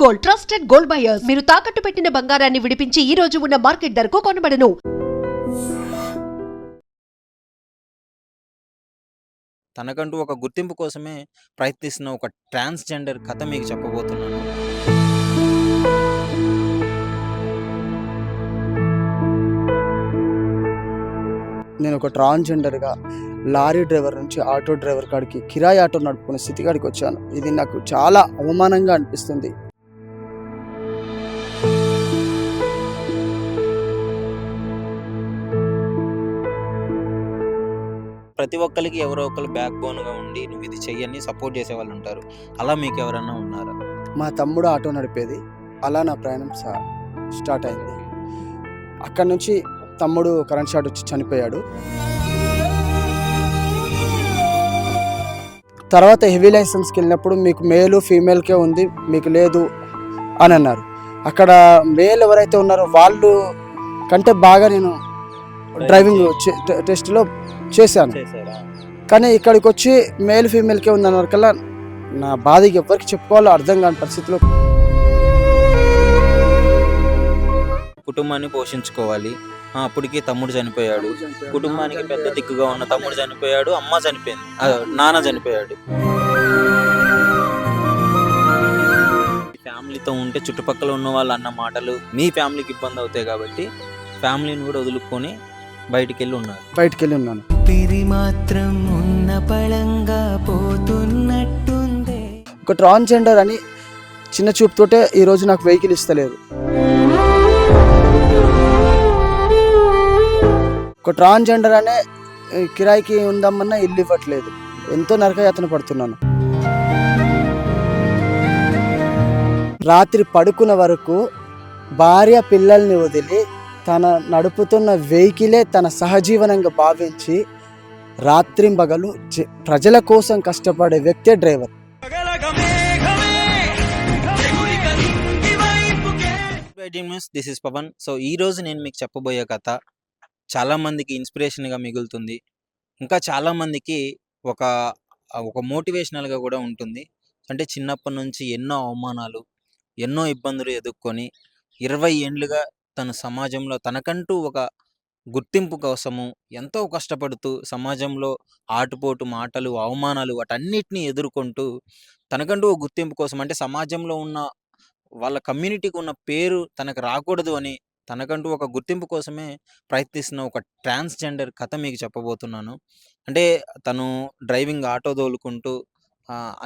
Gold, trusted gold buyers. మీరు తాకట్టు పెట్టిన బంగారాన్ని విడిపించి ఈ రోజు ఉన్న మార్కెట్ ధరకు కొనబడను. తనకంటూ ఒక గుర్తింపు కోసమే ప్రయత్నిస్తున్న ఒక ట్రాన్స్‌జెండర్ కథ మీకు చెప్పబోతున్నాను. నేను ఒక ట్రాన్స్‌జెండర్‌గా లారీ డ్రైవర్ నుంచి ఆటో డ్రైవర్ కాడికి కిరాయి ఆటో నడుపుకునే స్థితి కాడికి వచ్చాను. ఇది నాకు చాలా అవమానంగా అనిపిస్తుంది. ప్రతి ఒక్కరికి ఎవరో ఒకళ్ళు బ్యాక్ బోన్‌గా ఉండి నువ్వు ఇది చెయ్యని సపోర్ట్ చేసేవాళ్ళు ఉంటారు. అలా మీకు ఎవరైనా ఉన్నారా? మా తమ్ముడు ఆటో నడిపేది. అలా నా ప్రయాణం స్టార్ట్ అయింది. అక్కడి నుంచి తమ్ముడు కరెంట్ షాట్ వచ్చి చనిపోయాడు. తర్వాత హెవీ లైసెన్స్కి వెళ్ళినప్పుడు మీకు మేలు ఫీమేల్కే ఉంది, మీకు లేదు అని అన్నారు. అక్కడ మేల్ ఎవరైతే ఉన్నారో వాళ్ళు కంటే బాగా నేను డ్రైవింగ్ టెస్ట్లో చేశాను. కానీ ఇక్కడికి వచ్చి మేల్ ఫీమేల్కే ఉందన్న కల్లా నా బాధకి ఎవరికి చెప్పుకోవాలో అర్థం కాని పరిస్థితిలో. కుటుంబాన్ని పోషించుకోవాలి. అప్పటికి తమ్ముడు చనిపోయాడు. కుటుంబానికి పెద్ద దిక్కుగా ఉన్న తమ్ముడు చనిపోయాడు. అమ్మ చనిపోయింది. నాన్న చనిపోయాడు. ఫ్యామిలీతో ఉంటే చుట్టుపక్కల ఉన్న వాళ్ళు అన్న మాటలు మీ ఫ్యామిలీకి ఇబ్బంది అవుతాయి కాబట్టి ఫ్యామిలీని కూడా వదులుకొని బయటికి వెళ్ళి ఉన్నాను. మాత్రం ఉన్న పళంగా పోతున్నట్టుందే. ఒక ట్రాన్స్‌జెండర్ అని చిన్న చూపుతోటే ఈరోజు నాకు వెహికల్ ఇస్తలేదు. ఒక ట్రాన్స్‌జెండర్ అనే కిరాయికి ఉందామన్నా ఇల్లు ఇవ్వట్లేదు. ఎంతో నరకయాతన పడుతున్నాను. రాత్రి పడుకున్న వరకు భార్య పిల్లల్ని వదిలి తన నడుపుతున్న వెహికలే తన సహజీవనంగా భావించి రాత్రింబగలు ప్రజల కోసం కష్టపడే వ్యక్తే driver. This is Pawan. So ఈరోజు నేను మీకు చెప్పబోయే కథ చాలామందికి ఇన్స్పిరేషన్గా మిగులుతుంది. ఇంకా చాలామందికి ఒక మోటివేషనల్గా కూడా ఉంటుంది. అంటే చిన్నప్పటి నుంచి ఎన్నో అవమానాలు, ఎన్నో ఇబ్బందులు ఎదుర్కొని 20 ఏండ్లుగా తన సమాజంలో తనకంటూ ఒక గుర్తింపు కోసము ఎంతో కష్టపడుతూ సమాజంలో ఆటుపోటు మాటలు, అవమానాలు వాటన్నిటిని ఎదుర్కొంటూ తనకంటూ ఒక గుర్తింపు కోసం, అంటే సమాజంలో ఉన్న వాళ్ళ కమ్యూనిటీకి ఉన్న పేరు తనకు రాకూడదు అని తనకంటూ ఒక గుర్తింపు కోసమే ప్రయత్నిస్తున్న ఒక ట్రాన్స్‌జెండర్ కథ మీకు చెప్పబోతున్నాను. అంటే తను డ్రైవింగ్ ఆటో తోలుకుంటూ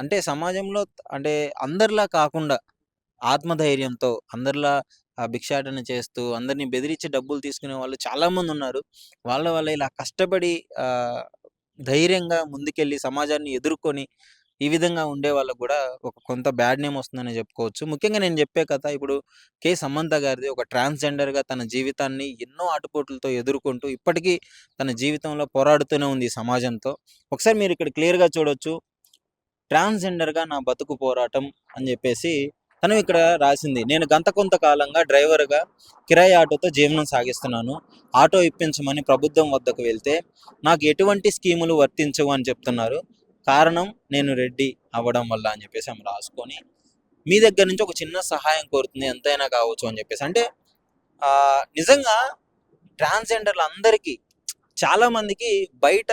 అంటే సమాజంలో అంటే అందరిలా కాకుండా ఆత్మధైర్యంతో అందరిలా భిక్షాటన చేస్తూ అందరిని బెదిరించి డబ్బులు తీసుకునే వాళ్ళు చాలామంది ఉన్నారు. వాళ్ళ ఇలా కష్టపడి ధైర్యంగా ముందుకెళ్ళి సమాజాన్ని ఎదుర్కొని ఈ విధంగా ఉండే వాళ్ళకు కూడా ఒక కొంత బ్యాడ్ నేమ్ వస్తుందని చెప్పుకోవచ్చు. ముఖ్యంగా నేను చెప్పే కథ ఇప్పుడు కే. సమంత గారిది. ఒక ట్రాన్స్‌జెండర్‌గా తన జీవితాన్ని ఎన్నో ఆటుపోట్లతో ఎదుర్కొంటూ ఇప్పటికీ తన జీవితంలో పోరాడుతూనే ఉంది ఈ సమాజంతో. ఒకసారి మీరు ఇక్కడ క్లియర్‌గా చూడొచ్చు. ట్రాన్స్‌జెండర్‌గా నా బతుకు పోరాటం అని చెప్పేసి తను ఇక్కడ రాసింది. నేను కొంతకాలంగా డ్రైవర్‌గా కిరాయి ఆటోతో జీవనం సాగిస్తున్నాను. ఆటో ఇప్పించమని ప్రభుత్వం వద్దకు వెళ్తే నాకు ఎటువంటి స్కీములు వర్తించవు అని చెప్తున్నారు. కారణం నేను రెడ్డి అవ్వడం వల్ల అని చెప్పేసి ఆమె రాసుకొని మీ దగ్గర నుంచి ఒక చిన్న సహాయం కోరుతుంది, ఎంతైనా కావచ్చు అని చెప్పేసి. అంటే నిజంగా ట్రాన్స్‌జెండర్లు అందరికీ చాలామందికి బయట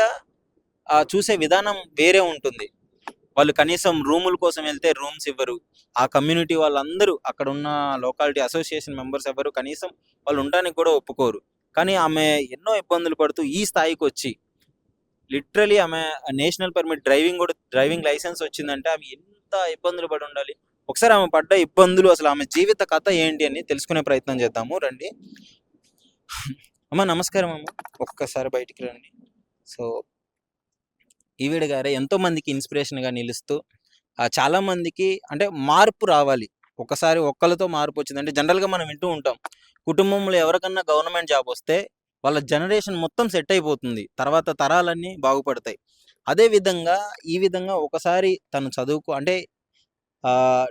చూసే విధానం వేరే ఉంటుంది. వాళ్ళు కనీసం రూముల కోసం వెళ్తే రూమ్స్ ఇవ్వరు. ఆ కమ్యూనిటీ వాళ్ళందరూ అక్కడ ఉన్న లోకాలిటీ అసోసియేషన్ మెంబర్స్ ఎవరు కనీసం వాళ్ళు ఉండడానికి కూడా ఒప్పుకోరు. కానీ ఆమె ఎన్నో ఇబ్బందులు పడుతూ ఈ స్థాయికి వచ్చి లిటరలీ ఆమె నేషనల్ పర్మిట్ డ్రైవింగ్ లైసెన్స్ వచ్చిందంటే ఆమె ఎంత ఇబ్బందులు పడి ఉండాలి. ఒకసారి ఆమె పడ్డ ఇబ్బందులు, అసలు ఆమె జీవిత కథ ఏంటి అని తెలుసుకునే ప్రయత్నం చేద్దాము. రండి అమ్మ. నమస్కారం అమ్మ. ఒక్కసారి బయటికి రండి. సో ఈవిడ గారే ఎంతో మందికి ఇన్స్పిరేషన్గా నిలుస్తూ చాలామందికి అంటే మార్పు రావాలి. ఒకసారి ఒక్కరితో మార్పు వచ్చిందంటే జనరల్గా మనం వింటూ ఉంటాం, కుటుంబంలో ఎవరికన్నా గవర్నమెంట్ జాబ్ వస్తే వాళ్ళ జనరేషన్ మొత్తం సెట్ అయిపోతుంది, తర్వాత తరాలన్నీ బాగుపడతాయి. అదేవిధంగా ఈ విధంగా ఒకసారి తను అంటే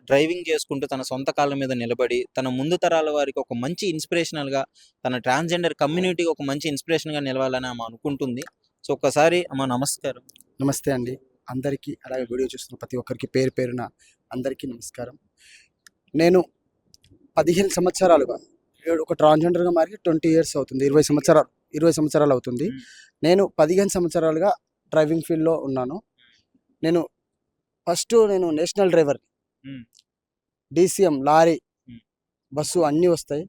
డ్రైవింగ్ చేసుకుంటూ తన సొంత కాళ్ళ మీద నిలబడి తన ముందు తరాల వారికి ఒక మంచి ఇన్స్పిరేషనల్గా, తన ట్రాన్స్‌జెండర్ కమ్యూనిటీకి ఒక మంచి ఇన్స్పిరేషన్గా నిలవాలని ఆమె అనుకుంటుంది. సో ఒక్కసారి అమ్మ నమస్కారం. నమస్తే అండి అందరికీ. అలాగే వీడియో చూస్తున్న ప్రతి ఒక్కరికి పేరు పేరున అందరికీ నమస్కారం. నేను 15 సంవత్సరాలుగా ఒక ట్రాన్స్జెండర్గా మారి 20 ఇయర్స్ అవుతుంది, 20 సంవత్సరాలు అవుతుంది. నేను 15 సంవత్సరాలుగా డ్రైవింగ్ ఫీల్డ్లో ఉన్నాను. నేను నేను national driver, DCM, lorry, bus అన్నీ వస్తాయి.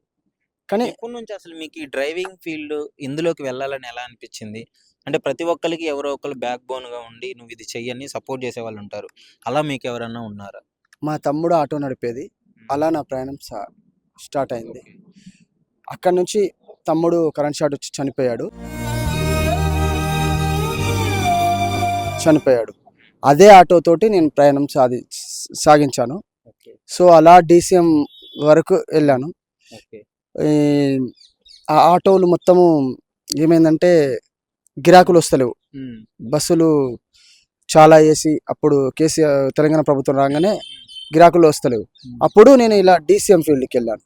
కానీ ఎప్పటి నుంచి అసలు మీకు ఈ డ్రైవింగ్ ఫీల్డ్ ఇందులోకి వెళ్ళాలని ఎలా అనిపించింది? అంటే ప్రతి ఒక్కరికి ఎవరో ఒకరు బ్యాక్ బోన్గా ఉండి నువ్వు ఇది చెయ్యని సపోర్ట్ చేసే వాళ్ళు ఉంటారు. అలా మీకు ఎవరన్నా ఉన్నారా? మా తమ్ముడు ఆటో నడిపేది, అలా నా ప్రయాణం స్టార్ట్ అయింది. అక్కడ నుంచి తమ్ముడు కరెంట్ షాట్ వచ్చి చనిపోయాడు. అదే ఆటోతోటి నేను ప్రయాణం సాగించాను. సో అలా DCM వరకు వెళ్ళాను. ఆ ఆటోలు మొత్తము ఏమైందంటే గిరాకులు వస్తలేవు, బస్సులు చాలా వేసి అప్పుడు కేసీఆర్ తెలంగాణ ప్రభుత్వం రాగానే గిరాకులు వస్తలేవు. అప్పుడు నేను ఇలా DCM ఫీల్డ్కి వెళ్ళాను.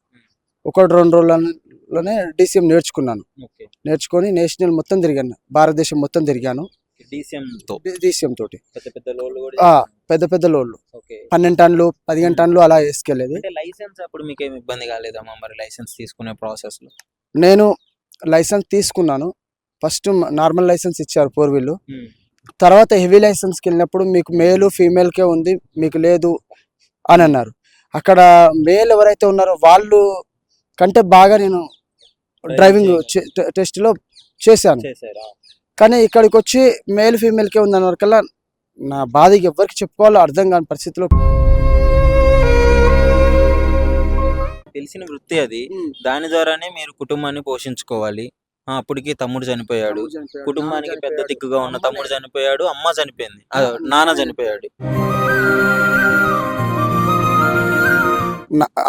1-2 రోజుల్లోనే DCM నేర్చుకొని నేషనల్ మొత్తం తిరిగాను, భారతదేశం మొత్తం తిరిగాను. DCM తోటి పెద్ద పెద్ద లోడ్లు 12 టన్నులు 15 టన్నులు అలా వేసుకెళ్ళేది. లైసెన్స్ అప్పుడు మీకు ఏమి ఇబ్బంది కాలేదమ్మా మరి లైసెన్స్ తీసుకునే ప్రాసెస్ లో? నేను లైసెన్స్ తీసుకున్నాను. ఫస్ట్ నార్మల్ లైసెన్స్ ఇచ్చారు 4 వీల్. తర్వాత హెవీ లైసెన్స్కి వెళ్ళినప్పుడు మీకు మేలు ఫీమేల్కే ఉంది, మీకు లేదు అని అన్నారు. అక్కడ మేల్ ఎవరైతే ఉన్నారో వాళ్ళు కంటే బాగా నేను డ్రైవింగ్ టెస్ట్లో చేశాను. కానీ ఇక్కడికి వచ్చి మేల్ ఫీమేల్కే ఉంది అన్న వరకల్లా నా బాధకి ఎవరికి చెప్పుకోవాలో అర్థం కాని పరిస్థితిలో. తెలిసిన వృత్తి అది, దాని ద్వారానే మీరు కుటుంబాన్ని పోషించుకోవాలి. అప్పటికి తమ్ముడు చనిపోయాడు, కుటుంబానికి పెద్ద దిక్కుగా ఉన్న తమ్ముడు చనిపోయాడు, అమ్మ చనిపోయింది, నాన్న చనిపోయాడు.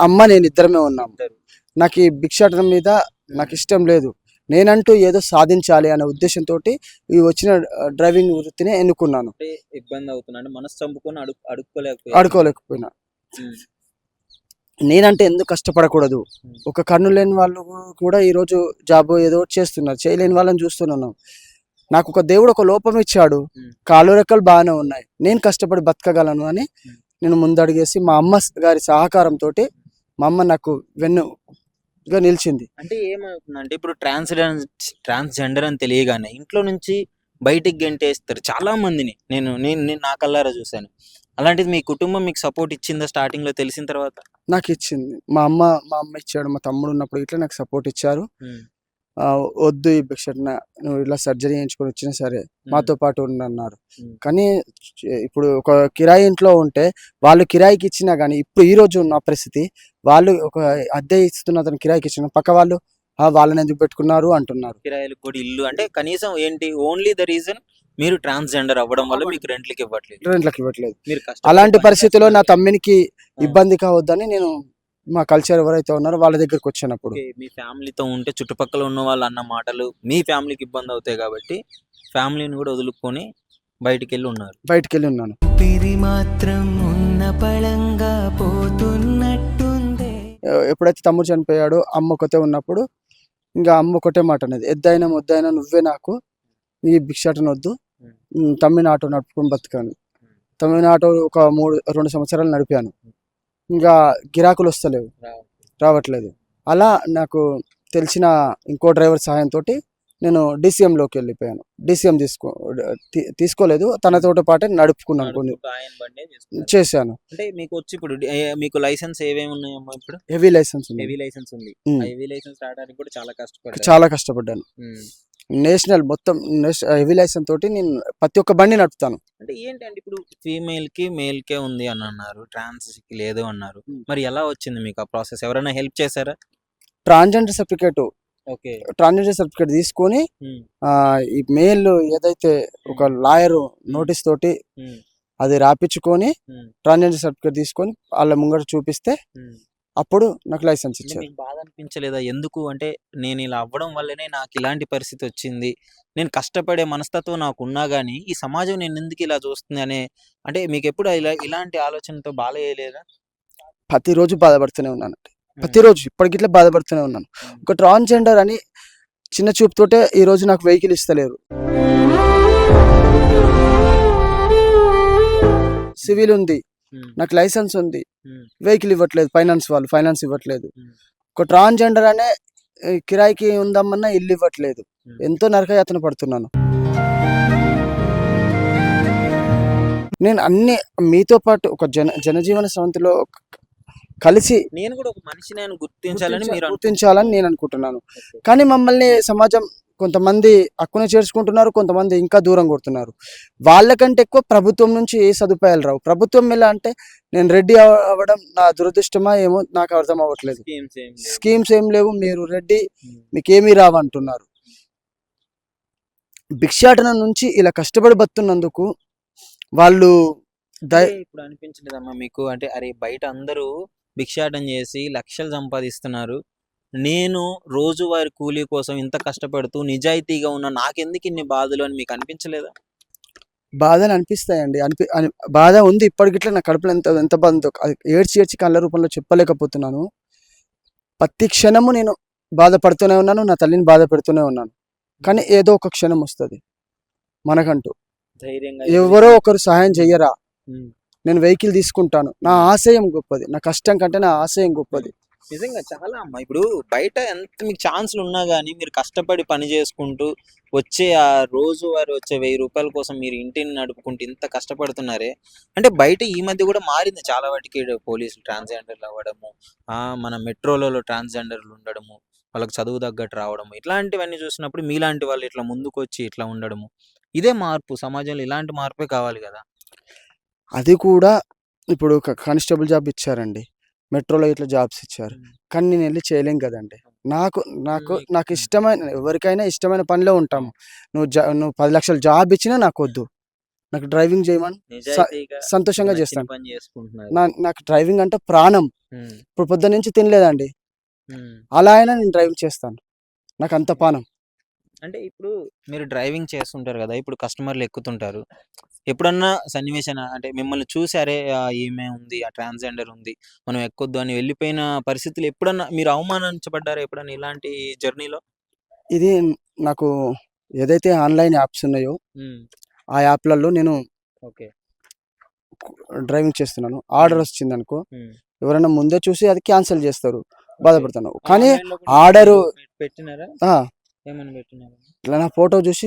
అమ్మ నేను ఇద్దరమే ఉన్నాం. నాకు ఈ భిక్షాటన మీద నాకు ఇష్టం లేదు. నేనంటూ ఏదో సాధించాలి అనే ఉద్దేశంతో ఈ వచ్చిన డ్రైవింగ్ వృత్తిని ఎన్నుకున్నాను. ఇబ్బంది అవుతున్నాను, మనసు చంపుకొని అడుకోలేకపోయినా. నేనంటే ఎందుకు కష్టపడకూడదు? ఒక కన్ను లేని వాళ్ళు కూడా ఈరోజు జాబ్ ఏదో చేస్తున్నారు, చేయలేని వాళ్ళని చూస్తున్నాను. నాకు ఒక దేవుడు ఒక లోపం ఇచ్చాడు, కాలు రెక్కలు బాగానే ఉన్నాయి, నేను కష్టపడి బతకగలను అని నేను ముందడిగేసి మా అమ్మ గారి సహకారంతో మా అమ్మ నాకు వెన్నుగా నిలిచింది. అంటే ఏమవుతుందంటే ఇప్పుడు ట్రాన్స్జెండర్ అని తెలియగానే ఇంట్లో నుంచి బయటికి గెంటేస్తారు చాలా మందిని. నేను నా కల్లారా చూశాను. అలాంటిది మీ కుటుంబం మీకు సపోర్ట్ ఇచ్చిందా స్టార్టింగ్ లో తెలిసిన తర్వాత? నాకు ఇచ్చింది. మా అమ్మ ఇచ్చాడు, మా తమ్ముడు ఉన్నప్పుడు ఇట్లా నాకు సపోర్ట్ ఇచ్చారు. వద్దు ఈ భిక్షటన, నువ్వు ఇలా సర్జరీ చేయించుకొని వచ్చినా సరే మాతో పాటు ఉండన్నారు. కానీ ఇప్పుడు ఒక కిరాయి ఇంట్లో ఉంటే వాళ్ళు కిరాయికి ఇచ్చినా కానీ ఇప్పుడు ఈ రోజు ఉన్న పరిస్థితి, వాళ్ళు ఒక అద్దె ఇస్తున్న అతను కిరాయికి ఇచ్చిన పక్క వాళ్ళు వాళ్ళని ఎందుకు పెట్టుకున్నారు అంటున్నారు. కిరాయిలకు కూడా ఇల్లు అంటే కనీసం ఏంటి, ఓన్లీ ద రీజన్ మీరు ట్రాన్స్జెండర్ అవ్వడం వల్ల మీకు రెంట్లకి ఇవ్వట్లేదు. అలాంటి పరిస్థితిలో నా తమ్మినికి ఇబ్బంది కావద్దని నేను మా కల్చర్ ఎవరైతే ఉన్నారో వాళ్ళ దగ్గరకు వచ్చినప్పుడు, మీ ఫ్యామిలీతో ఉంటే చుట్టుపక్కల ఉన్న వాళ్ళు అన్న మాటలు మీ ఫ్యామిలీకి ఇబ్బంది అవుతాయి కాబట్టి ఫ్యామిలీని కూడా వదులుకొని బయటికి వెళ్ళి ఉన్నాను. మాత్రం ఉన్న పళంగా పోతున్నట్టుందే. ఎప్పుడైతే తమ్ముడు చనిపోయాడో అమ్మ ఒకతే ఉన్నప్పుడు ఇంకా అమ్మ ఒకటే మాట అనేది, ఎద్దైనా ముద్దైనా నువ్వే నాకు, నీ భిక్షాటన వద్దు, తమ్మిన ఆటో నడుపుకొని బతికాను. తమ్మిన ఆటో ఒక 2 సంవత్సరాలు నడిపాను. ఇంకా గిరాకులు రావట్లేదు. అలా నాకు తెలిసిన ఇంకో డ్రైవర్ సహాయంతో నేను DCMలోకి వెళ్ళిపోయాను. DCM తీసుకోలేదు, తనతో పాటే నడుపుకున్నాను, కొన్ని చేశాను. అంటే మీకు వచ్చి ఇప్పుడు మీకు లైసెన్స్ ఏమేమి ఉన్నాయమ్మా? ఇప్పుడు హెవీ లైసెన్స్ ఉంది. హెవీ లైసెన్స్ రావడానికి కూడా చాలా కష్టపడ్డాను. నేషనల్ మొత్తం హెవీ లైసెన్స్ తోటి నేను ప్రతి ఒక్క బండి నడుపుతాను. అంటే ఏంటంటే ఇప్పుడు ఫీమేల్ కి మేల్ కే ఉంది అని అన్నారు, ట్రాన్స్ కి లేదు అన్నారు. మరి ఎలా వచ్చింది మీకు ఆ ప్రాసెస్? ఎవరైనా హెల్ప్ చేశారా? ట్రాన్స్జెండర్ సర్టిఫికేట్ తీసుకొని ఈ మేల్ ఏదైతే ఒక లాయర్ నోటీస్ తోటి అది రాపించుకొని ట్రాన్స్జెండర్ సర్టిఫికేట్ తీసుకొని వాళ్ళ ముంగట చూపిస్తే అప్పుడు నాకు లైసెన్స్ ఇచ్చారు. బాధ అనిపించలేదా? ఎందుకు అంటే నేను ఇలా అవ్వడం వల్లనే నాకు ఇలాంటి పరిస్థితి వచ్చింది, నేను కష్టపడే మనస్తత్వం నాకు ఉన్నా గానీ ఈ సమాజం నేను ఎందుకు ఇలా చూస్తుంది అనే, అంటే మీకు ఎప్పుడు ఇలాంటి ఆలోచనతో బాధలేదా? ప్రతిరోజు బాధపడుతూనే ఉన్నానండి, ప్రతిరోజు ఇప్పటికిట్లా బాధపడుతూనే ఉన్నాను. ఒక ట్రాన్స్జెండర్ అని చిన్న చూపుతోటే ఈ రోజు నాకు వెహికల్ ఇస్తలేరు. సివిల్ ఉంది, నాకు లైసెన్స్ ఉంది, ఉమ్, వెహికల్ ఇవ్వట్లేదు, ఫైనాన్స్ ఇవ్వట్లేదు. ఉమ్, ఒక ట్రాన్స్జెండర్ అనే కిరాయికి ఉందామన్నా ఇల్లు ఇవ్వట్లేదు. ఉమ్. ఎంతో నరకయాతన పడుతున్నాను. నేను అన్ని మీతో పాటు ఒక జనజీవన స్రవంతిలో కలిసి నేను కూడా ఒక మనిషిని ఆయన గుర్తించాలని మీరు గుర్తించాలని నేను అనుకుంటున్నాను. అనుకుంటున్నారు. కానీ మమ్మల్ని సమాజం కొంతమంది హక్కున చేర్చుకుంటున్నారు, కొంతమంది ఇంకా దూరం కొడుతున్నారు. వాళ్ళకంటే ఎక్కువ ప్రభుత్వం నుంచి ఏ సదుపాయాలు రావు. ప్రభుత్వం ఎలా అంటే నేను రెడ్డి అవ్వడం నా దురదృష్టమా ఏమో నాకు అర్థం అవ్వట్లేదు. స్కీమ్స్ ఏం లేవు. స్కీమ్స్ ఏం లేవు, మీరు రెడ్డి ఉమ్, మీకేమీ రావంటున్నారు. భిక్షాటన నుంచి ఇలా కష్టపడి బతున్నందుకు వాళ్ళు అంటే ఇప్పుడు అనిపించలేదమ్మా మీకు, అంటే అరే బయట అందరూ భిక్షాటన చేసి లక్షలు సంపాదిస్తున్నారు, నేను రోజువారి కూలీ కోసం ఇంత కష్టపడుతూ నిజాయితీగా ఉన్న నాకెందుకు ఇన్ని బాధలు అని మీకు అనిపించలేదా? బాధలు అనిపిస్తాయండి. బాధ ఉంది ఇప్పటికిట్లా. నా కడుపులో ఎంత ఎంత బాధ ఉందో అది ఏడ్చి కళ్ళ రూపంలో చెప్పలేకపోతున్నాను. ప్రతి క్షణము నేను బాధపడుతూనే ఉన్నాను, నా తల్లిని బాధ పెడుతూనే ఉన్నాను. కానీ ఏదో ఒక క్షణం వస్తుంది మనకంటూ. ధైర్యంగా ఎవరో ఒకరు సహాయం చెయ్యరా, ఉమ్, నేను వెహికల్ తీసుకుంటాను. నా ఆశయం గొప్పది, నా కష్టం కంటే నా ఆశయం గొప్పది. నిజంగా చాలా అమ్మా. ఇప్పుడు బయట ఎంత మీకు ఛాన్సులు ఉన్నా కానీ మీరు కష్టపడి పని చేసుకుంటూ వచ్చే ఆ రోజువారి వచ్చే 1000 రూపాయల కోసం మీరు ఇంటిని నడుపుకుంటూ ఇంత కష్టపడుతున్నారే, అంటే బయట ఈ మధ్య కూడా మారింది చాలా వాటికి. పోలీసులు ట్రాన్స్జెండర్లు అవ్వడము, మన మెట్రోలలో ట్రాన్స్జెండర్లు ఉండడము, వాళ్ళకి చదువు తగ్గట్టు రావడము, ఇట్లాంటివన్నీ చూసినప్పుడు మీలాంటి వాళ్ళు ఇట్లా ముందుకు వచ్చి ఇట్లా ఉండడము, ఇదే మార్పు. సమాజంలో ఇలాంటి మార్పే కావాలి కదా. అది కూడా ఇప్పుడు కానిస్టేబుల్ జాబ్ ఇచ్చారండి, మెట్రోలో ఇట్లా జాబ్స్ ఇచ్చారు. కానీ నేను వెళ్ళి చేయలేం కదండి. నాకు నాకు నాకు ఇష్టమైన, ఎవరికైనా ఇష్టమైన పనిలో ఉంటాము. నువ్వు 10 లక్షల జాబ్ ఇచ్చినా నాకు వద్దు. నాకు డ్రైవింగ్ చేయమని నిజాయితీగా సంతోషంగా నచ్చిన చేస్తాను. పని చేసుకుంటున్నారు. నాకు డ్రైవింగ్ అంటే ప్రాణం. ఉమ్, ఇప్పుడు పొద్దున్న నుంచి తినలేదండి, ఉమ్. అలా అయినా నేను డ్రైవింగ్ చేస్తాను. నాకు అంత పానం. అంటే ఇప్పుడు మీరు డ్రైవింగ్ చేస్తుంటారు కదా, ఇప్పుడు కస్టమర్లు ఎక్కుతుంటారు. ఎప్పుడన్నా సన్నివేశం అంటే మిమ్మల్ని చూసారే ఈమె ఉంది, ఆ ట్రాన్స్జెండర్ ఉంది, మనం ఎక్కొద్దు అని వెళ్ళిపోయిన పరిస్థితులు ఎప్పుడన్నా మీరు అవమానించబడ్డారా ఎప్పుడన్నా ఇలాంటి జర్నీలో? ఇది నాకు ఏదైతే ఆన్లైన్ యాప్స్ ఉన్నాయో ఆ యాప్లలో నేను ఓకే. డ్రైవింగ్ చేస్తున్నాను. ఆర్డర్ వచ్చింది అనుకో, ఎవరైనా ముందే చూసి అది క్యాన్సిల్ చేస్తారు, బాధపడతాను. ఆ కానీ ఆన్లైన్‌లో కూడా ఆర్డరు మీరు పెట్టినారా? ఆ, ఏమని పెట్టినారు? ఇట్లా నా ఫోటో చూసి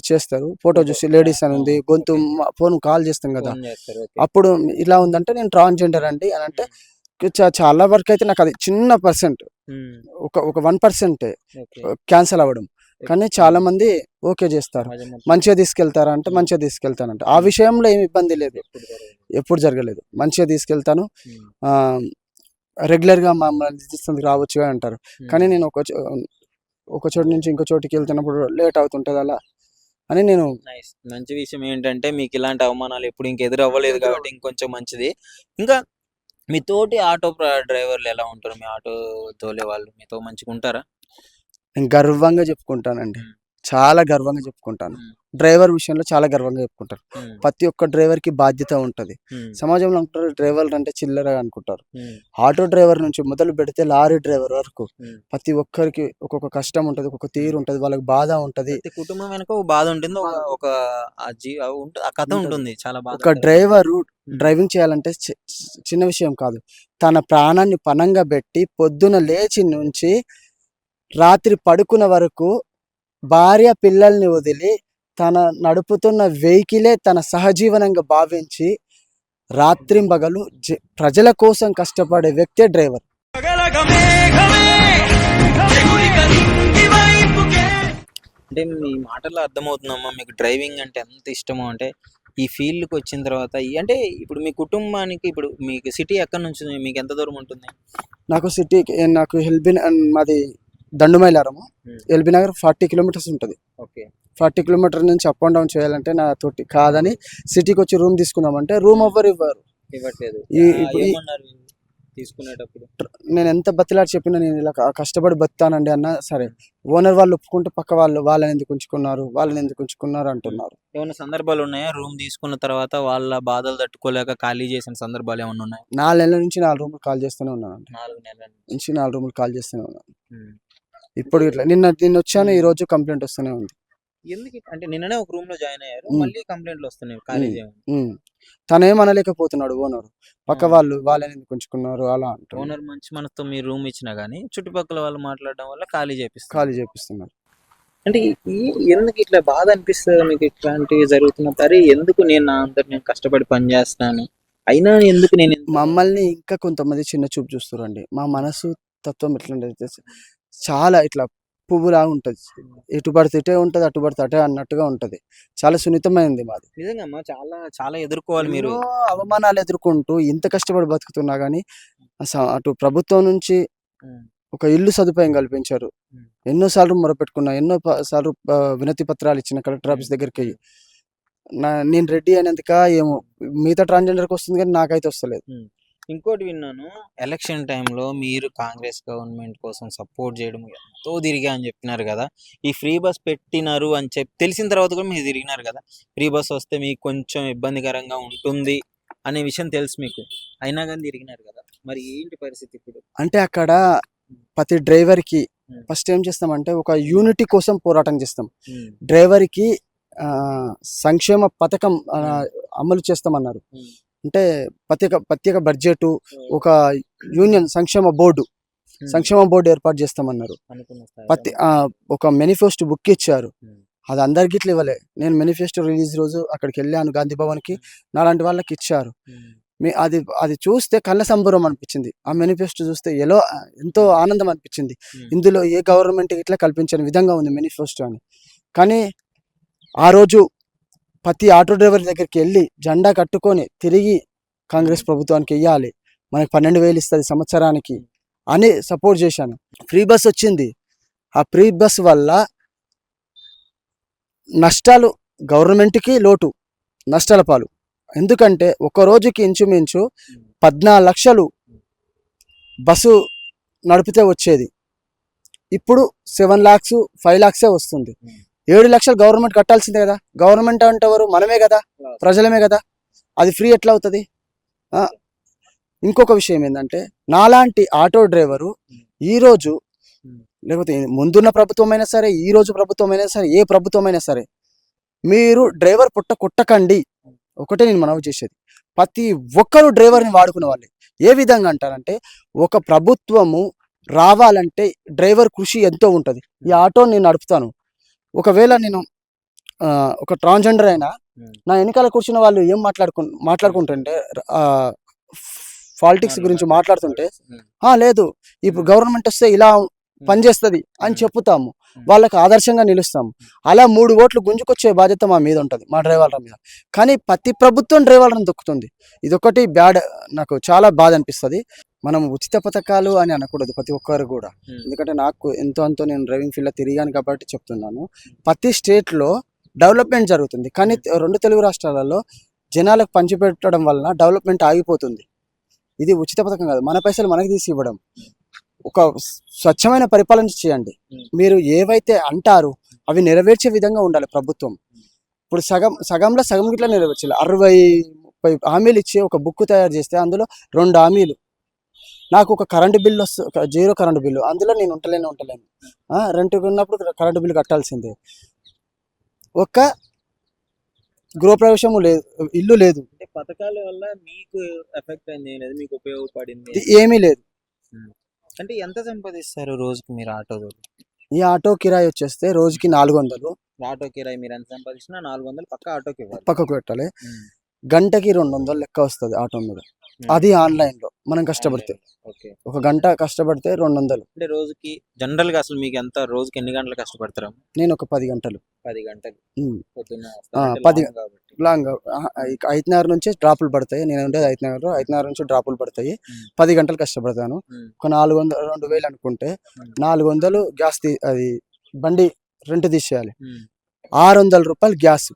చేస్తారు. Photo photo. చూసి లేడీస్ అని ఉంది, ఆ, గొంతు ఓకే. ఫోన్ కాల్ చేస్తాం కదా, ఫోన్ చేస్తారు. ఓకే. అప్పుడు ఇలా ఉందంటే నేను ట్రాన్స్జెండర్ అండి అని అంటే చాలా వరకు అయితే నాకు అది చిన్న పర్సెంట్, ఉమ్, ఒక 1% ఓకే. క్యాన్సిల్ అవ్వడం. కానీ చాలా మంది ఓకే చేస్తారు. సమాజం మొత్తం మంచిగా తీసుకెళ్తారా అంటే మంచిగా తీసుకెళ్తానంట. ఆ విషయంలో ఏమి ఇబ్బంది లేదు, ఎప్పుడు జరగదు. ఎప్పుడు జరగలేదు. మంచిగా తీసుకెళ్తాను. ఉమ్, ఆ, రెగ్యులర్గా మమ్మల్ని తీసుకొని రావచ్చుగా అంటారు. కానీ నేను ఒక చోటు నుంచి ఇంకో చోటుకి వెళ్తున్నప్పుడు లేట్ అవుతుంటుంది అలా అని నేను. నైస్. మంచి విషయం ఏంటంటే మీకు ఇలాంటి అవమానాలు ఎప్పుడు ఇంక ఎదురు అవ్వలేదు కాబట్టి ఇంకొంచెం మంచిది. ఇంకా మీ తోటి ఆటో డ్రైవర్లు ఎలా ఉంటారు? మీ ఆటో తోలే వాళ్ళు మీతో మంచిగా ఉంటారా? నేను గర్వంగా చెప్పుకుంటానండి, ఉమ్, చాలా గర్వంగా చెప్పుకుంటాను. ఉమ్, డ్రైవర్ విషయంలో చాలా గర్వంగా చెప్పుకుంటాను. ఉమ్, ప్రతి ఒక్క డ్రైవర్కి బాధ్యత ఉంటుంది. ఉమ్, సమాజంలో ఉంటారు డ్రైవర్లు అంటే చిల్లరగా అనుకుంటారు. ఉమ్, ఆటో డ్రైవర్ నుంచి మొదలు పెడితే లారీ డ్రైవర్ వరకు ఉమ్. ప్రతి ఒక్కరికి ఒక్కొక్క కష్టం ఉంటుంది, ఒక్కొక్క తీరు ఉంటుంది, వాళ్ళకి బాధ ఉంటుంది. ప్రతి కుటుంబం వెనక ఒక బాధ ఉంటుంది, ఒక ఒక ఆ కథ ఉంటుంది చాలా బాధ. ఒక డ్రైవరు డ్రైవింగ్ చేయాలంటే చిన్న విషయం కాదు. తన ప్రాణాన్ని పణంగా పెట్టి పొద్దున లేచి నుంచి రాత్రి పడుకున్న వరకు భార్య పిల్లల్ని వదిలి తన నడుపుతున్న వెహికలే తన సహజీవనంగా భావించి రాత్రింబగలు ప్రజల కోసం కష్టపడే వ్యక్తే డ్రైవర్. అంటే మీ మాటల్లో అర్థమవుతుందమ్మా మీకు డ్రైవింగ్ అంటే ఎంత ఇష్టమో. అంటే ఈ ఫీల్డ్కి వచ్చిన తర్వాత అంటే ఇప్పుడు మీ కుటుంబానికి ఇప్పుడు మీకు సిటీ ఎక్కడి నుంచి ఉంది? మీకు ఎంత దూరం ఉంటుంది? నాకు సిటీకి నాకు మాది దండుమైలారము, ఎల్బీ నగర్ 40 కిలోమీటర్స్ ఉంటుంది. ఓకే. 40 కిలోమీటర్ నుంచి అప్ అండ్ డౌన్ చేయాలంటే నా తోటి కాదని సిటీకి వచ్చి రూమ్ తీసుకుందామంటే రూమ్ ఎవ్వరు ఇవ్వరు. ఇవ్వట్లేదు. ఇప్పుడు ఏమన్నారు తీసుకునేటప్పుడు? నేను ఎంత బతిలాడి చెప్పినా నేను ఇలా కష్టపడి బతానండి అన్న సరే, ఓనర్ వాళ్ళు ఒప్పుకుంటే పక్క వాళ్ళని ఎందుకు ఉంచుకున్నారు అంటున్నారు. ఏమైనా సందర్భాలు ఉన్నాయా రూమ్ తీసుకున్న తర్వాత వాళ్ళ బాధలు తట్టుకోలేక ఖాళీ చేసిన సందర్భాలు ఏమైనా ఉన్నాయా? 4 నెలల నుంచి 4 రూములు కాల్ చేస్తూనే ఉన్నానండి. 4 నెలల నుంచి 4 రూములు కాల్ చేస్తూనే ఉన్నాను. ఉమ్. ఇప్పుడు ఇట్లా నిన్న వచ్చాను, ఈ రోజు కంప్లైంట్ వస్తూనే ఉంది. ఎందుకు అంటే నిన్ననే ఒక రూమ్ లో జాయిన్ అయ్యారు, ఉమ్. మళ్ళీ కంప్లైంట్లు వస్తున్నాయి కాలేజ్ ఉమ్. తనేమనలేకపోతున్నాడు ఓనరు, పక్క ఆ. వాళ్ళని ఎందుకు ఉంచుకున్నారు అలా అంటున్నారు, ఓనర్ మంచి మనసుతో మీరు రూమ్ ఇచ్చినా గానీ చుట్టుపక్కల వాళ్ళు మాట్లాడడం వల్ల ఖాళీ చేపిస్తారు. ఖాళీ చేపిస్తున్నారు. అంటే ఎందుకు ఇట్లా బాధ అనిపిస్తుంది మీకు ఇట్లాంటివి జరుగుతున్నప్పుడు? అరే ఎందుకు నేను నా అంతా నేను కష్టపడి పని చేస్తాను, అయినా ఎందుకు నేను మమ్మల్ని ఇంకా కొంతమంది చిన్న చూపు చూస్తారండి. మా మనసు తత్వం ఎట్లుంటది చాలా ఇట్లా పువ్వులా ఉంటది, ఎటు పడితే ఇటే ఉంటది, అటు పడితే అటే అన్నట్టుగా ఉంటది. చాలా సున్నితమైనది మాది. నిజంగా అమ్మా చాలా చాలా ఎదుర్కోవాలి మీరు. ఎన్నో అవమానాలు ఎదుర్కొంటూ ఇంత కష్టపడి బతుకుతున్నా గానీ అటు ప్రభుత్వం నుంచి ఉమ్, ఒక ఇల్లు సదుపాయం కల్పించారు. ఉమ్, ఎన్నోసార్లు మొరపెట్టుకున్నా, సార్లు వినతి పత్రాలు ఇచ్చిన కలెక్టర్ ఆఫీస్ దగ్గరికి. నేను రెడ్డి అయినందుక ఏమో మిగతా ట్రాన్స్జెండర్కి వస్తుంది కానీ నాకైతే వస్తలేదు. ఇంకోటి విన్నాను, ఎలక్షన్ టైంలో మీరు కాంగ్రెస్ గవర్నమెంట్ కోసం సపోర్ట్ చేయడం ఎంతో తిరిగా అని చెప్పినారు కదా. ఈ ఫ్రీ బస్ పెట్టినారు అని చెప్పి తెలిసిన తర్వాత కూడా మీరు తిరిగినారు కదా. ఫ్రీ బస్ వస్తే మీకు కొంచెం ఇబ్బందికరంగా ఉంటుంది అనే విషయం తెలుసు మీకు, అయినా కానీ తిరిగినారు కదా. మరి ఏంటి పరిస్థితి ఇప్పుడు? అంటే అక్కడ ప్రతి డ్రైవర్కి ఉమ్, ఫస్ట్ ఏం చేస్తామంటే ఒక యూనిటీ కోసం పోరాటం చేస్తాం. ఉమ్, డ్రైవర్కి సంక్షేమ పథకం అమలు చేస్తామన్నారు. ఉమ్, అంటే ప్రత్యేక బడ్జెట్, ఒక యూనియన్ సంక్షేమ బోర్డు ఏర్పాటు చేస్తామన్నారు. అనుకున్న స్థాయిలో. ఒక మేనిఫెస్టో బుక్ ఇచ్చారు. ఉమ్, అది అందరికి ఇట్లా ఇవ్వలే. నేను మేనిఫెస్టో రిలీజ్ రోజు అక్కడికి వెళ్ళాను గాంధీ భవన్కి, నాలాంటి వాళ్ళకి ఇచ్చారు. ఉమ్, అది చూస్తే కళ్ళ సంబరం అనిపించింది. ఆ మేనిఫెస్టో చూస్తే ఎంతో ఆనందం అనిపించింది. ఉమ్, ఇందులో ఏ గవర్నమెంట్ ఇట్లా కల్పించని విధంగా ఉంది మేనిఫెస్టో అని. కానీ ఆ రోజు ప్రతి ఆటో డ్రైవర్ దగ్గరికి వెళ్ళి జెండా కట్టుకొని తిరిగి కాంగ్రెస్ ప్రభుత్వానికి వెయ్యాలి, మనకి 12,000 ఇస్తుంది సంవత్సరానికి అని సపోర్ట్ చేశాను. ఫ్రీ బస్ వచ్చింది. ఆ ఫ్రీ బస్ వల్ల నష్టాలు గవర్నమెంట్కి, లోటు నష్టాల పాలు. ఎందుకంటే ఒక రోజుకి ఇంచుమించు 14 లక్షలు బస్సు నడిపితే వచ్చేది, ఇప్పుడు 7 lakhs 5 lakhs వస్తుంది. 7 లక్షలు గవర్నమెంట్ కట్టాల్సిందే కదా. గవర్నమెంట్ అంటే ఎవరు? మనమే కదా, ప్రజలమే కదా. అది ఫ్రీ ఎట్లా అవుతుంది? ఇంకొక విషయం ఏంటంటే, నాలాంటి ఆటో డ్రైవరు ఈరోజు లేకపోతే ముందున్న ప్రభుత్వం అయినా సరే, ఈ రోజు ప్రభుత్వం అయినా సరే, ఏ ప్రభుత్వం అయినా సరే, మీరు డ్రైవర్ పుట్ట కొట్టకండి. ఒకటే నేను మనవి చేసేది, ప్రతి ఒక్కరు డ్రైవర్ని వాడుకునే వాళ్ళే. ఏ విధంగా అంటారంటే, ఒక ప్రభుత్వము రావాలంటే డ్రైవర్ కృషి ఎంతో ఉంటుంది. ఈ ఆటో నేను నడుపుతాను, ఒకవేళ నేను ఒక ట్రాన్స్జెండర్ అయినా నా వెనకాల కూర్చున్న వాళ్ళు ఏం మాట్లాడుకుంటుంటే పాలిటిక్స్ గురించి మాట్లాడుతుంటే, లేదు ఇప్పుడు గవర్నమెంట్ వస్తే ఇలా పనిచేస్తుంది అని చెప్తాము, వాళ్ళకి ఆదర్శంగా నిలుస్తాము. అలా 3 ఓట్లు గుంజుకొచ్చే బాధ్యత మా మీద ఉంటుంది, మా డ్రైవర్ల మీద. కానీ ప్రతి ప్రభుత్వం డ్రైవర్లను దొక్కుతుంది. ఇదొకటి బ్యాడ్, నాకు చాలా బాధ అనిపిస్తుంది. మనం ఉచిత పథకాలు అని అనకూడదు ప్రతి ఒక్కరు కూడా, ఎందుకంటే నాకు ఎంతో అంతో నేను డ్రైవింగ్ ఫీల్డ్లో తిరిగాను కాబట్టి చెప్తున్నాను. ప్రతి స్టేట్లో డెవలప్మెంట్ జరుగుతుంది, కానీ 2 తెలుగు రాష్ట్రాలలో జనాలకు పంచిపెట్టడం వలన డెవలప్మెంట్ ఆగిపోతుంది. ఇది ఉచిత పథకం కాదు, మన పైసలు మనకి తీసి ఇవ్వడం. ఒక స్వచ్ఛమైన పరిపాలన చేయండి. మీరు ఏవైతే అంటారో అవి నెరవేర్చే విధంగా ఉండాలి ప్రభుత్వం. ఇప్పుడు సగంలో సగం గిట్లా నెరవేర్చాలి. 60-30 హామీలు ఇచ్చి ఒక బుక్ తయారు చేస్తే అందులో 2 హామీలు. నాకు ఒక కరెంటు బిల్లు వస్తుంది, 0 కరెంటు బిల్లు, అందులో నేను ఉండలేను. రెంట్కి ఉన్నప్పుడు కరెంటు బిల్లు కట్టాల్సిందే. ఒక గృహప్రవేశము లేదు, ఇల్లు లేదు. పథకాల వల్ల మీకు ఎఫెక్ట్ అయింది లేదు, మీకు ఉపయోగపడింది ఏమీ లేదు. అంటే ఎంత సంపాదిస్తారు రోజుకి మీరు ఆటోలో? ఈ ఆటో కిరాయి వచ్చేస్తే రోజుకి 400. ఆటో కిరాయి మీరు ఎంత సంపాదించినా 400 పక్క ఆటోకి ఇవ్వాలి, పక్కకు పెట్టాలి. గంటకి 200 లెక్క వస్తుంది ఆటో మీద. అది ఆన్లైన్లో మనం కష్టపడితే, ఒక గంట కష్టపడితే 200. అంటే రోజుకి జనరల్ గా అసలు మీకు ఎంత, రోజుకి ఎన్ని గంటలు కష్టపడతారు? నేను ఒక 10 గంటలు. 10 గంటలు పొద్దున్న 10 లాంగ్. ఐదున్నర నుంచి డ్రాపులు పడతాయి. నేను ఉండేది ఐదున్నర నుంచి డ్రాపులు పడతాయి. 10 గంటలు కష్టపడతాను. ఒక 2,000 అనుకుంటే 400 గ్యాస్, అది బండి రెంట్ తీసేయాలి. 600 రూపాయలు గ్యాస్.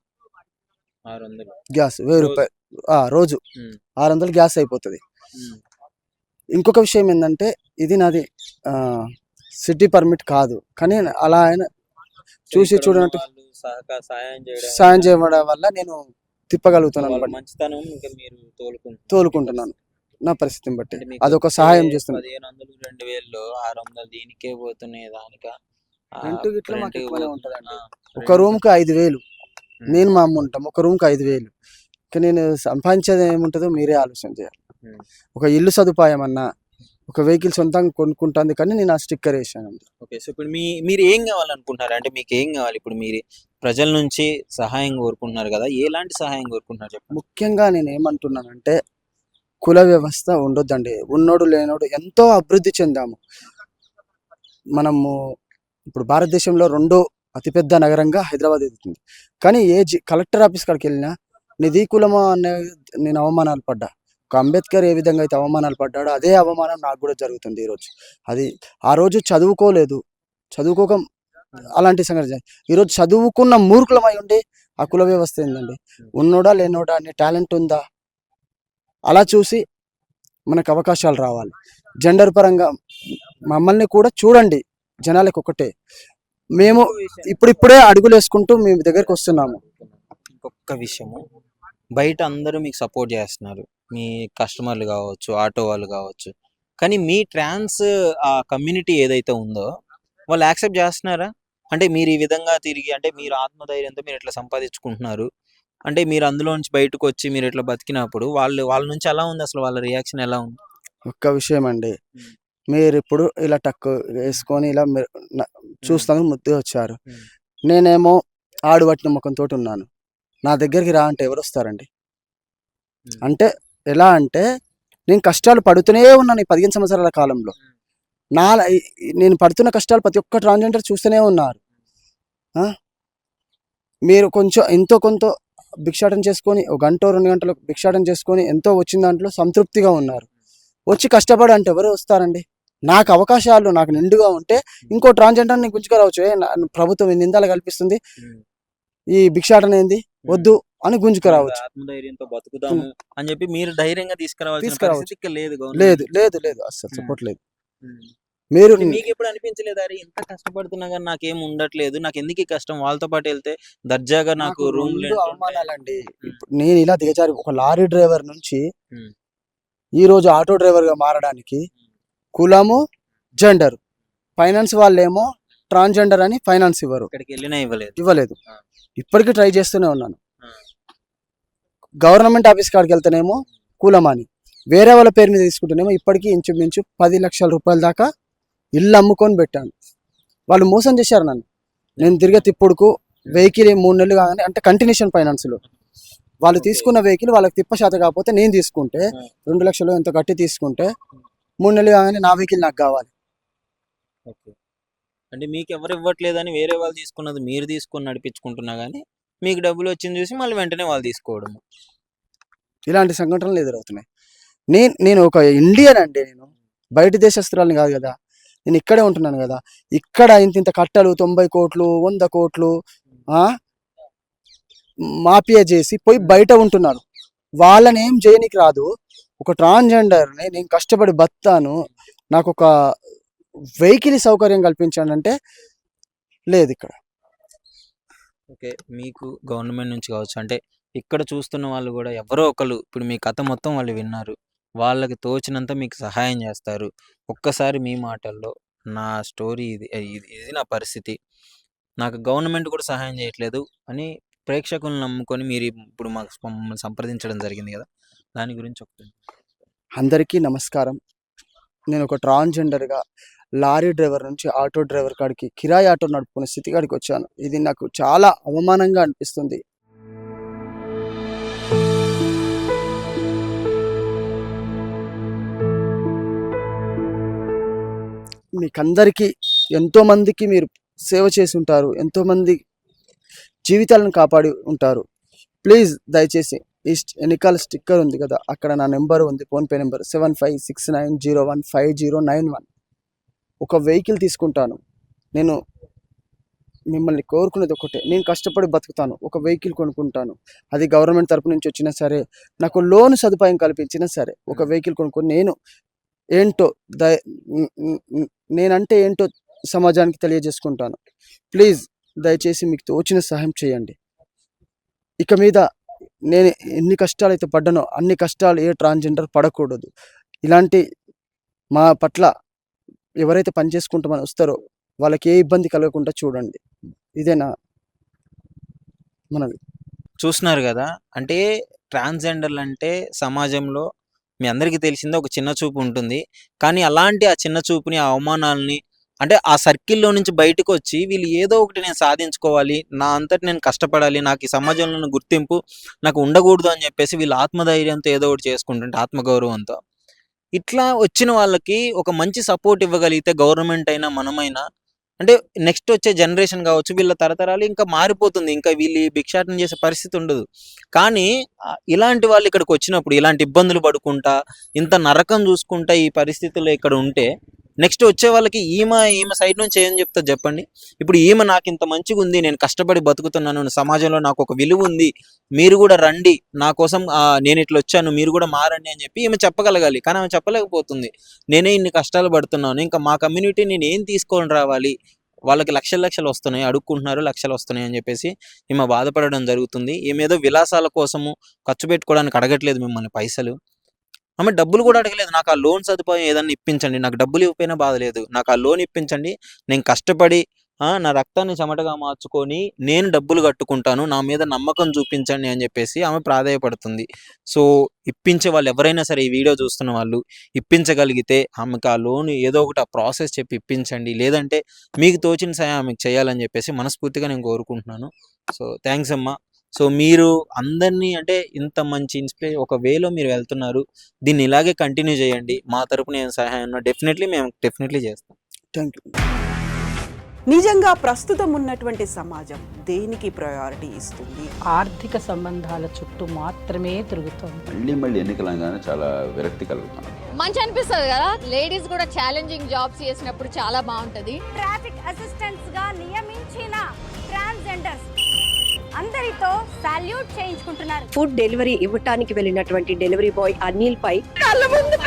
1000 రూపాయలు రోజు 600 గ్యాస్ అయిపోతుంది. ఇంకొక విషయం ఏంటంటే, ఇది నాది సిటీ పర్మిట్ కాదు, కానీ అలా ఆయన చూసి చూడనట్టు సాయం చేయడం వల్ల నేను తిప్పగలుగుతున్నాను, తోలుకుంటున్నాను నా పరిస్థితిని బట్టి. అదొక సహాయం చేస్తుంది. 1500 2000 600 దీనికే పోతున్నాయి. దానిక రెంట్ గిట్ల మాకు రెంట్ ఎక్కువనే ఉంటుందండి. ఆ, ఒక రెంట్. రూమ్కి 5,000 ఉమ్, నేను మా అమ్మ ఉంటాం. ఒక రూమ్కి 5,000. ఇంకా నేను సంపాదించేది ఏముంటుందో మీరే ఆలోచన చేయాలి. ఉమ్. ఒక ఇల్లు సదుపాయం అన్నా, ఒక వెహికల్ సొంతంగా కొనుక్కుంటుంది కానీ నేను ఆ స్టిక్కర్ వేసాను. ఓకే. సో ఇప్పుడు మీరు ఏం కావాలనుకుంటున్నారు? అంటే మీకు ఏం కావాలి? ఇప్పుడు మీరు ప్రజల నుంచి సహాయం కోరుకుంటున్నారు కదా, ఎలాంటి సహాయం కోరుకుంటున్నారు చెప్పండి? ముఖ్యంగా నేను ఏమంటున్నానంటే కుల వ్యవస్థ ఉండొద్దండి. ఉన్నోడు లేనోడు ఎంతో అభివృద్ధి చెందాము మనము. ఇప్పుడు భారతదేశంలో రెండో అతిపెద్ద నగరంగా హైదరాబాద్ ఎదుగుతుంది. కానీ కలెక్టర్ ఆఫీస్ కాడికి వెళ్ళినా నిధి కులమా అనే నేను అవమానాలు పడ్డా. ఒక అంబేద్కర్ ఏ విధంగా అయితే అవమానాలు పడ్డాడో అదే అవమానం నాకు కూడా జరుగుతుంది ఈరోజు. అది ఆ రోజు చదువుకోక అలాంటి సంగతి జరిగింది. ఈరోజు చదువుకున్న మూర్ఖులమై ఉండి ఆ కుల వ్యవస్థ ఏందండి? ఉన్నోడా లేనోడా అనే టాలెంట్ ఉందా? అలా చూసి మనకు అవకాశాలు రావాలి. జెండర్ పరంగా మమ్మల్ని కూడా చూడండి. జనాలకు ఒకటే. మేము ఇప్పుడిప్పుడే అడుగులు వేసుకుంటూ మీ దగ్గరికి వస్తున్నాము. ఇంకొక విషయము, బయట అందరూ మీకు సపోర్ట్ చేస్తున్నారు, మీ కస్టమర్లు కావచ్చు, ఆటో వాళ్ళు కావచ్చు. కానీ మీ ట్రాన్స్ ఆ కమ్యూనిటీ ఏదైతే ఉందో వాళ్ళు యాక్సెప్ట్ చేస్తున్నారా? అంటే మీరు ఈ విధంగా తిరిగి, అంటే మీరు ఆత్మధైర్యంతో మీరు ఇట్లా సంపాదించుకుంటున్నారు, అంటే మీరు అందులో నుంచి బయటకు వచ్చి మీరు ఇట్లా బతికినప్పుడు వాళ్ళ నుంచి ఎలా ఉంది, అసలు వాళ్ళ రియాక్షన్ ఎలా ఉంది? ఒక్క విషయం అండి, మీరు ఇప్పుడు ఇలా టక్కు వేసుకొని ఇలా చూస్తాను ముద్దు వచ్చారు. నేనేమో ఆడు పట్టిన ముఖంతో ఉన్నాను. నా దగ్గరికి రా అంటే ఎవరు వస్తారండి? అంటే ఎలా అంటే నేను కష్టాలు పడుతూనే ఉన్నాను ఈ 15 సంవత్సరాల కాలంలో. నేను పడుతున్న కష్టాలు ప్రతి ఒక్క ట్రాన్స్జెండర్ చూస్తూనే ఉన్నారు. మీరు కొంచెం ఎంతో కొంత భిక్షాటన చేసుకొని, ఒక గంట 2 గంటలు భిక్షాటన చేసుకొని ఎంతో వచ్చిన దాంట్లో సంతృప్తిగా ఉన్నారు. వచ్చి కష్టపడి అంటే ఎవరు వస్తారండి? నాకు అవకాశాలు నాకు నిండుగా ఉంటే ఇంకో ట్రాన్స్జెండర్ని గుంజుకురావచ్చు. ప్రభుత్వం నిందాలు కల్పిస్తుంది, ఈ భిక్షాటన ఏంది వద్దు అని గుంజుకురావచ్చు. ఆత్మధైర్యంతో బతుకుదాము అని చెప్పి మీరు ధైర్యంగా తీసుకురావాల్సిన పరిస్థితి లేదు. లేదు లేదు లేదు, అస్సలు సపోర్ట్ లేదు. మీరు మీకు ఎప్పుడు అనిపించలేదు, అరే ఇంత కష్టపడుతున్నా కానీ నాకేం ఉండట్లేదు, నాకు ఎందుకు ఈ కష్టం, వాళ్ళతో పాటు వెళ్తే దర్జాగా నాకు రూమ్ అవమానాలండి. నేను ఇలా దిగజారి ఒక లారీ డ్రైవర్ నుంచి ఈ రోజు ఆటో డ్రైవర్ గా మారడానికి కులము, జెండర్, ఫైనాన్స్ వాళ్ళేమో ట్రాన్స్జెండర్ అని ఫైనాన్స్ ఇవ్వరు, ఇక్కడికి వెళ్ళినా ఇవ్వలేదు. ఇప్పటికీ ట్రై చేస్తూనే ఉన్నాను. గవర్నమెంట్ ఆఫీస్ కాడికి వెళ్తేనేమో కులమని, వేరే వాళ్ళ పేరు మీద తీసుకుంటేనేమో ఇప్పటికీ ఇంచుమించు 10 లక్షల రూపాయల దాకా ఇల్లు అమ్ముకొని పెట్టాను. వాళ్ళు మోసం చేశారు నన్ను. నేను తిరిగే తిప్పుడుకు వెహికల్ 3 నెలలు కాగానే, అంటే కంటిన్యూషన్ ఫైనాన్స్లో వాళ్ళు తీసుకున్న వెహికల్ వాళ్ళకి తిప్ప శాతం కాకపోతే నేను తీసుకుంటే 2 లక్షలు ఎంతో కట్టి తీసుకుంటే 3 నెలలు కాగానే నా వెహికల్ నాకు కావాలి. అంటే మీకు ఎవరు ఇవ్వట్లేదని వేరే వాళ్ళు తీసుకున్నది మీరు తీసుకొని నడిపించుకుంటున్నా కానీ మీకు డబ్బులు వచ్చింది చూసి మళ్ళీ వెంటనే వాళ్ళు తీసుకోవడం, ఇలాంటి సంఘటనలు ఎదురవుతున్నాయి. నేను ఒక ఇండియన్ అండి, నేను బయట దేశస్తురాలని కాదు కదా, నేను ఇక్కడే ఉంటున్నాను కదా. ఇక్కడ ఇంత కట్టలు 90 కోట్లు 100 కోట్లు మాఫియా చేసి పోయి బయట ఉంటున్నారు. వాళ్ళని ఏం చేయనికి రాదు. ఒక ట్రాన్స్జెండర్ని నేను కష్టపడి బతాను, నాకు ఒక వెహికల్ సౌకర్యం కల్పించానంటే లేదు ఇక్కడ. ఓకే, మీకు గవర్నమెంట్ నుంచి కావచ్చు, అంటే ఇక్కడ చూస్తున్న వాళ్ళు కూడా ఎవరో ఒకరు ఇప్పుడు మీ కథ మొత్తం వాళ్ళు విన్నారు, వాళ్ళకి తోచినంత మీకు సహాయం చేస్తారు. ఒక్కసారి మీ మాటల్లో నా స్టోరీ ఇది నా పరిస్థితి, నాకు గవర్నమెంట్ కూడా సహాయం చేయట్లేదు అని ప్రేక్షకులను నమ్ముకొని మీరు ఇప్పుడు మమ్మల్ని సంప్రదించడం జరిగింది కదా, దాని గురించి ఒకటి. అందరికీ నమస్కారం. నేను ఒక ట్రాన్స్జెండర్గా లారీ డ్రైవర్ నుంచి ఆటో డ్రైవర్ కాడికి, కిరాయి ఆటో నడుపుకునే స్థితి కాడికి వచ్చాను. ఇది నాకు చాలా అవమానంగా అనిపిస్తుంది. మీకందరికీ ఎంతోమందికి మీరు సేవ చేసి ఉంటారు, ఎంతోమంది జీవితాలను కాపాడి ఉంటారు. ప్లీజ్ దయచేసి ఈ ఎన్నికల స్టిక్కర్ ఉంది కదా, అక్కడ నా నెంబర్ ఉంది, ఫోన్పే నెంబర్ 7569015091. ఒక వెహికల్ తీసుకుంటాను. నేను మిమ్మల్ని కోరుకునేది ఒకటే, నేను కష్టపడి బతుకుతాను, ఒక వెహికల్ కొనుక్కుంటాను. అది గవర్నమెంట్ తరపు నుంచి వచ్చినా సరే, నాకు లోన్ సదుపాయం కల్పించినా సరే ఒక వెహికల్ కొనుక్కొని నేనంటే ఏంటో సమాజానికి తెలియజేసుకుంటాను. ప్లీజ్ దయచేసి మీకు తోచిన సహాయం చేయండి. ఇక మీద నేను ఎన్ని కష్టాలు అయితే పడ్డానో అన్ని కష్టాలు ఏ ట్రాన్స్జెండర్ పడకూడదు. ఇలాంటి మా పట్ల ఎవరైతే పని చేసుకుంటామని వస్తారో వాళ్ళకి ఏ ఇబ్బంది కలగకుండా చూడండి. ఇదేనా మనది. చూస్తున్నారు కదా, అంటే ట్రాన్స్జెండర్లు అంటే సమాజంలో మీ అందరికీ తెలిసిందే ఒక చిన్న చూపు ఉంటుంది. కానీ అలాంటి ఆ చిన్న చూపుని, ఆ అవమానాలని, అంటే ఆ సర్కిల్‌లో నుంచి బయటకు వచ్చి వీళ్ళు ఏదో ఒకటి నేను సాధించుకోవాలి, నా అంతట నేను కష్టపడాలి, నాకు ఈ సమాజంలో గుర్తింపు నాకు ఉండకూడదు అని చెప్పేసి వీళ్ళు ఆత్మధైర్యంతో ఏదో ఒకటి చేసుకుంటుంటే, ఆత్మగౌరవంతో ఇట్లా వచ్చిన వాళ్ళకి ఒక మంచి సపోర్ట్ ఇవ్వగలిగితే గవర్నమెంట్ అయినా, మనమైనా, అంటే నెక్స్ట్ వచ్చే జనరేషన్ కావచ్చు, వీళ్ళ తరతరాలు ఇంకా మారిపోతుంది. ఇంకా వీళ్ళు ఈ భిక్షాటన చేసే పరిస్థితి ఉండదు. కానీ ఇలాంటి వాళ్ళు ఇక్కడికి వచ్చినప్పుడు ఇలాంటి ఇబ్బందులు పడుకుంటా, ఇంత నరకం చూసుకుంటా ఈ పరిస్థితుల్లో ఇక్కడ ఉంటే నెక్స్ట్ వచ్చే వాళ్ళకి ఈమె సైడ్ నుంచి ఏం చెప్తారు చెప్పండి. ఇప్పుడు ఈమె నాకు ఇంత మంచిగా ఉంది, నేను కష్టపడి బతుకుతున్నాను, సమాజంలో నాకు ఒక విలువ ఉంది, మీరు కూడా రండి నా కోసం, నేను ఇట్లా వచ్చాను, మీరు కూడా మారండి అని చెప్పి ఈమె చెప్పగలగాలి. కానీ ఆమె చెప్పలేకపోతుంది. నేనే ఇన్ని కష్టాలు పడుతున్నాను, ఇంకా మా కమ్యూనిటీ నేను ఏం తీసుకొని రావాలి, వాళ్ళకి లక్షలు వస్తున్నాయి, అడుక్కుంటున్నారు, లక్షలు వస్తున్నాయి అని చెప్పేసి ఈమె బాధపడడం జరుగుతుంది. ఈమె ఏదో విలాసాల కోసము ఖర్చు పెట్టుకోవడానికి అడగట్లేదు మిమ్మల్ని పైసలు. ఆమె డబ్బులు కూడా అడగలేదు. నాకు ఆ లోన్ సదుపాయం ఏదన్నా ఇప్పించండి, నాకు డబ్బులు ఇవ్వకపోయినా బాధ లేదు, నాకు ఆ లోన్ ఇప్పించండి, నేను కష్టపడి నా రక్తాన్ని చెమటగా మార్చుకొని నేను డబ్బులు కట్టుకుంటాను, నా మీద నమ్మకం చూపించండి అని చెప్పేసి ఆమె ప్రాధేయపడుతుంది. సో ఇప్పించే వాళ్ళు ఎవరైనా సరే, ఈ వీడియో చూస్తున్న వాళ్ళు ఇప్పించగలిగితే ఆమెకు ఆ లోన్ ఏదో ఒకటి ఆ ప్రాసెస్ చెప్పి ఇప్పించండి. లేదంటే మీకు తోచిన సాయం ఆమెకు చేయాలని చెప్పేసి మనస్ఫూర్తిగా నేను కోరుకుంటున్నాను. సో థ్యాంక్స్ అమ్మా. సో మీరు అందరినీ, అంటే ఇంత మంచి ఒక వేలో మీరు వెళ్తున్నారు, దీన్ని ఇలాగే కంటిన్యూ చేయండి. మా తరపున ఏం సహాయం మేము డెఫినెట్లీ చేస్తాం. Thank you. నిజంగా ప్రస్తుతం ఉన్నటువంటి సమాజం దేనికి ప్రయారిటీ ఇస్తుంది? ఆర్థిక సంబంధాల చుట్టూ మాత్రమే తిరుగుతుంది. మళ్ళీ ఎన్నికలంగానే చాలా విరక్తి కలుగుతాను. మంచి అనిపిస్తుంది కదా, లేడీస్ కూడా ఛాలెంజింగ్ జాబ్స్ చేసినప్పుడు చాలా బాగుంటది. ట్రాఫిక్ అసిస్టెంట్స్ గా నియమించిన ట్రాన్స్జెండర్స్ అందరితో సాల్యూట్ చేయించుకుంటున్నారు. ఫుడ్ డెలివరీ ఇవ్వటానికి వెళ్ళినటువంటి డెలివరీ బాయ్ అనిల్ పై కళ్ళ ముందు